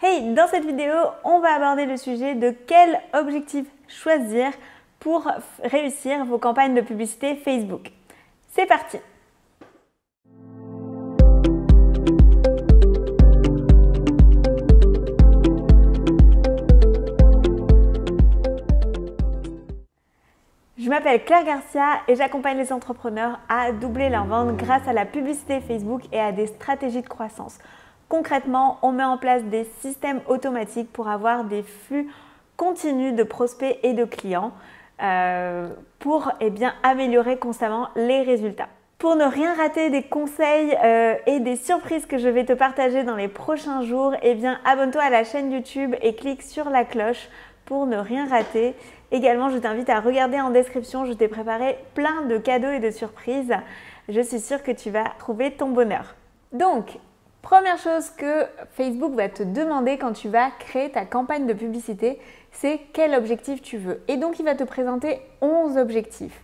Hey, dans cette vidéo, on va aborder le sujet de quel objectif choisir pour réussir vos campagnes de publicité Facebook. C'est parti! Je m'appelle Claire Garcia et j'accompagne les entrepreneurs à doubler leurs ventes grâce à la publicité Facebook et à des stratégies de croissance. Concrètement, on met en place des systèmes automatiques pour avoir des flux continus de prospects et de clients pour améliorer constamment les résultats. Pour ne rien rater des conseils et des surprises que je vais te partager dans les prochains jours, abonne-toi à la chaîne YouTube et clique sur la cloche pour ne rien rater. Également, je t'invite à regarder en description, je t'ai préparé plein de cadeaux et de surprises. Je suis sûre que tu vas trouver ton bonheur. Donc, première chose que Facebook va te demander quand tu vas créer ta campagne de publicité, c'est quel objectif tu veux. Et donc, il va te présenter 11 objectifs.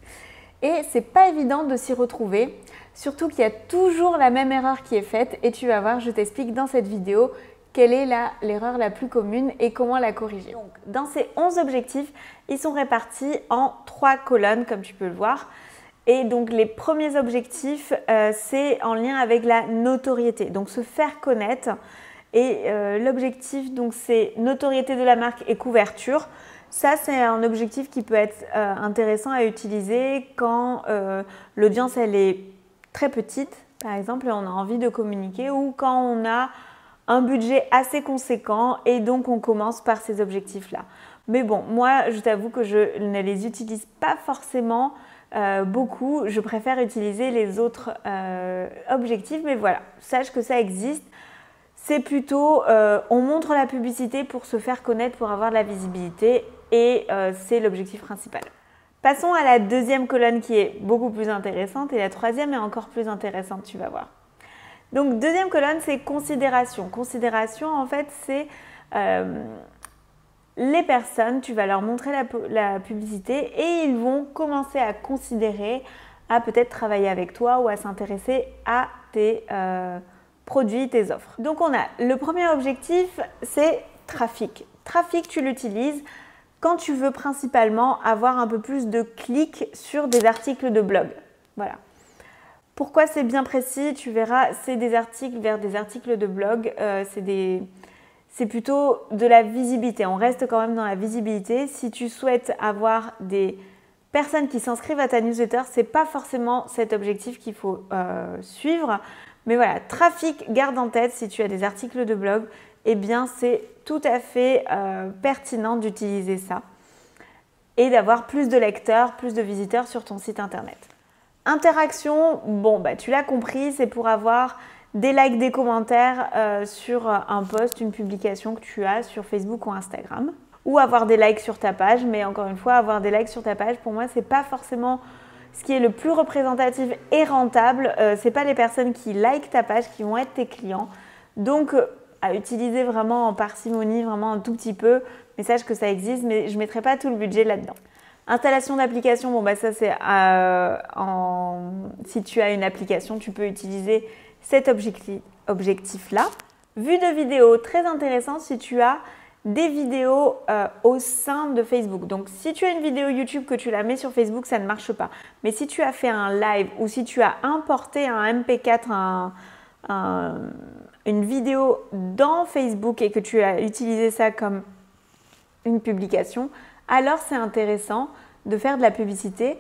Et c'est pas évident de s'y retrouver, surtout qu'il y a toujours la même erreur qui est faite. Et tu vas voir, je t'explique dans cette vidéo quelle est l'erreur la plus commune et comment la corriger. Donc, dans ces 11 objectifs, ils sont répartis en 3 colonnes, comme tu peux le voir. Et donc, les premiers objectifs, c'est en lien avec la notoriété, donc se faire connaître. Et l'objectif, donc, c'est notoriété de la marque et couverture. Ça, c'est un objectif qui peut être intéressant à utiliser quand l'audience, elle est très petite, par exemple, et on a envie de communiquer, ou quand on a un budget assez conséquent et donc on commence par ces objectifs-là. Mais bon, moi, je t'avoue que je ne les utilise pas forcément beaucoup. Je préfère utiliser les autres objectifs, mais voilà, sache que ça existe. C'est plutôt, on montre la publicité pour se faire connaître, pour avoir de la visibilité et c'est l'objectif principal. Passons à la deuxième colonne qui est beaucoup plus intéressante et la troisième est encore plus intéressante, tu vas voir. Donc, deuxième colonne, c'est considération. Considération, en fait, c'est les personnes, tu vas leur montrer la publicité et ils vont commencer à considérer, à peut-être travailler avec toi ou à s'intéresser à tes produits, tes offres. Donc, on a le premier objectif, c'est trafic. Trafic, tu l'utilises quand tu veux principalement avoir un peu plus de clics sur des articles de blog. Voilà. Pourquoi c'est bien précis? Tu verras, c'est des articles vers des articles de blog, c'est plutôt de la visibilité. On reste quand même dans la visibilité. Si tu souhaites avoir des personnes qui s'inscrivent à ta newsletter, ce n'est pas forcément cet objectif qu'il faut suivre. Mais voilà, trafic, garde en tête, si tu as des articles de blog, eh bien c'est tout à fait pertinent d'utiliser ça et d'avoir plus de lecteurs, plus de visiteurs sur ton site internet. Interaction, bon, tu l'as compris, c'est pour avoir des likes, des commentaires sur un post, une publication que tu as sur Facebook ou Instagram. Ou avoir des likes sur ta page, mais encore une fois, avoir des likes sur ta page, pour moi, c'est pas forcément ce qui est le plus représentatif et rentable. C'est pas les personnes qui likent ta page qui vont être tes clients. Donc, à utiliser vraiment en parcimonie, vraiment un tout petit peu. Mais sache que ça existe, mais je ne mettrai pas tout le budget là-dedans. Installation d'application, bon ça c'est si tu as une application, tu peux utiliser cet objectif-là. Vue de vidéo, très intéressant si tu as des vidéos au sein de Facebook. Donc si tu as une vidéo YouTube que tu la mets sur Facebook, ça ne marche pas. Mais si tu as fait un live ou si tu as importé un MP4, une vidéo dans Facebook et que tu as utilisé ça comme une publication, alors c'est intéressant de faire de la publicité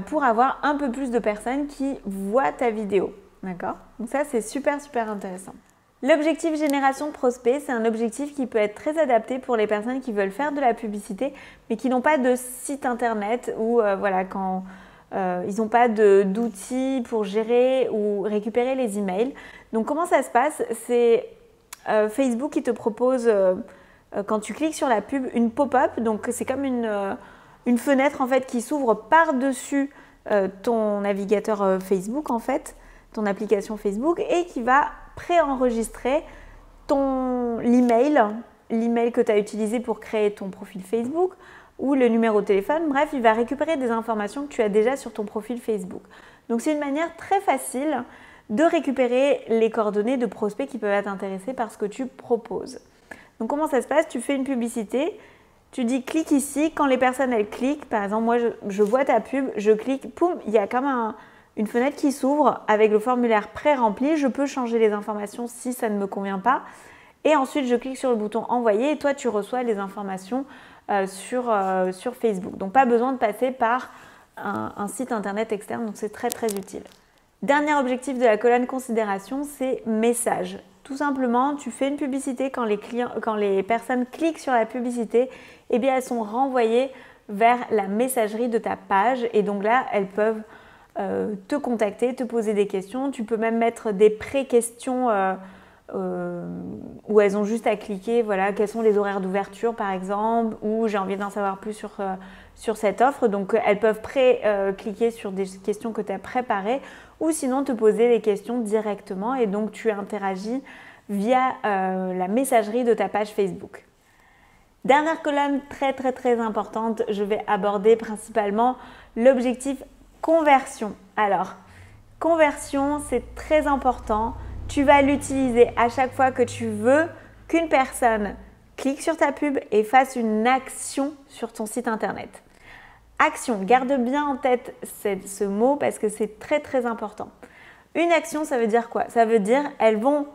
pour avoir un peu plus de personnes qui voient ta vidéo. D'accord? Donc ça, c'est super, super intéressant. L'objectif génération de prospects, c'est un objectif qui peut être très adapté pour les personnes qui veulent faire de la publicité, mais qui n'ont pas de site internet ou quand ils n'ont pas d'outils pour gérer ou récupérer les emails. Donc comment ça se passe? C'est Facebook qui te propose quand tu cliques sur la pub, une pop-up, donc c'est comme une fenêtre en fait qui s'ouvre par-dessus ton navigateur Facebook en fait, ton application Facebook et qui va préenregistrer l'email que tu as utilisé pour créer ton profil Facebook ou le numéro de téléphone. Bref, il va récupérer des informations que tu as déjà sur ton profil Facebook. Donc c'est une manière très facile de récupérer les coordonnées de prospects qui peuvent être intéressés par ce que tu proposes. Donc comment ça se passe? Tu fais une publicité, tu dis clique ici, quand les personnes elles cliquent, par exemple moi je vois ta pub, je clique, poum, il y a comme une fenêtre qui s'ouvre avec le formulaire pré-rempli, je peux changer les informations si ça ne me convient pas et ensuite je clique sur le bouton envoyer et toi tu reçois les informations sur Facebook. Donc pas besoin de passer par un site internet externe, donc c'est très très utile. Dernier objectif de la colonne considération, c'est message. Tout simplement, tu fais une publicité quand les personnes cliquent sur la publicité, eh bien elles sont renvoyées vers la messagerie de ta page et donc là elles peuvent te contacter, te poser des questions. Tu peux même mettre des pré-questions où elles ont juste à cliquer, voilà, quels sont les horaires d'ouverture par exemple, ou j'ai envie d'en savoir plus sur cette offre. Donc elles peuvent cliquer sur des questions que tu as préparées ou sinon te poser les questions directement et donc tu interagis via la messagerie de ta page Facebook. Dernière colonne très importante, je vais aborder principalement l'objectif conversion. Alors, conversion, c'est très important. Tu vas l'utiliser à chaque fois que tu veux qu'une personne clique sur ta pub et fasse une action sur ton site internet. Action, garde bien en tête ce mot parce que c'est très important. Une action, ça veut dire quoi? Ça veut dire elles vont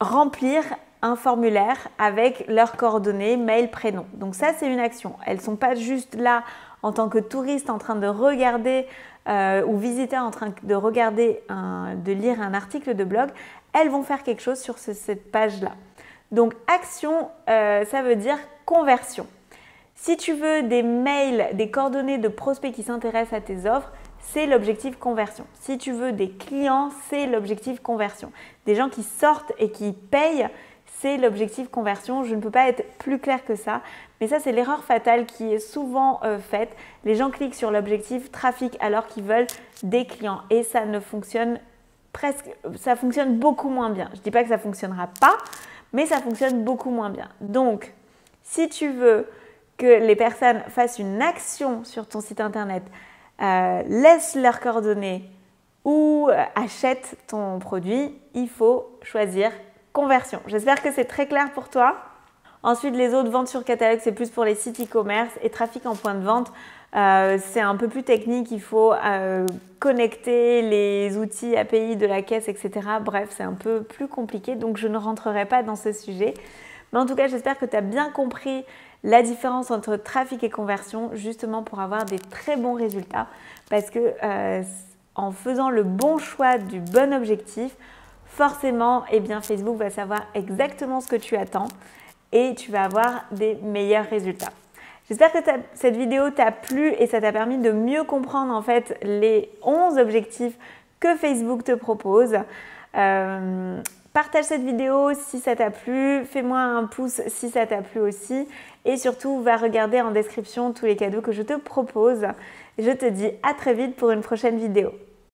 remplir un formulaire avec leurs coordonnées, mail, prénom. Donc ça, c'est une action. Elles ne sont pas juste là en tant que touristes en train de regarder ou visiteurs en train de regarder, de lire un article de blog. Elles vont faire quelque chose sur cette page-là. Donc action, ça veut dire conversion. Si tu veux des mails, des coordonnées de prospects qui s'intéressent à tes offres, c'est l'objectif conversion. Si tu veux des clients, c'est l'objectif conversion. Des gens qui sortent et qui payent, c'est l'objectif conversion. Je ne peux pas être plus clair que ça, mais ça c'est l'erreur fatale qui est souvent faite. Les gens cliquent sur l'objectif trafic alors qu'ils veulent des clients et ça ne fonctionne ça fonctionne beaucoup moins bien. Je ne dis pas que ça ne fonctionnera pas, mais ça fonctionne beaucoup moins bien. Donc, si tu veux que les personnes fassent une action sur ton site internet, laissent leurs coordonnées ou achètent ton produit, il faut choisir conversion. J'espère que c'est très clair pour toi. Ensuite, les autres ventes sur catalogue, c'est plus pour les sites e-commerce et trafic en point de vente. C'est un peu plus technique, il faut connecter les outils API de la caisse, etc. Bref, c'est un peu plus compliqué, donc je ne rentrerai pas dans ce sujet. Mais en tout cas, j'espère que tu as bien compris la différence entre trafic et conversion, justement pour avoir des très bons résultats. Parce que en faisant le bon choix du bon objectif, forcément, eh bien, Facebook va savoir exactement ce que tu attends et tu vas avoir des meilleurs résultats. J'espère que cette vidéo t'a plu et ça t'a permis de mieux comprendre en fait les 11 objectifs que Facebook te propose. Partage cette vidéo si ça t'a plu, fais-moi un pouce si ça t'a plu aussi et surtout va regarder en description tous les cadeaux que je te propose. Je te dis à très vite pour une prochaine vidéo.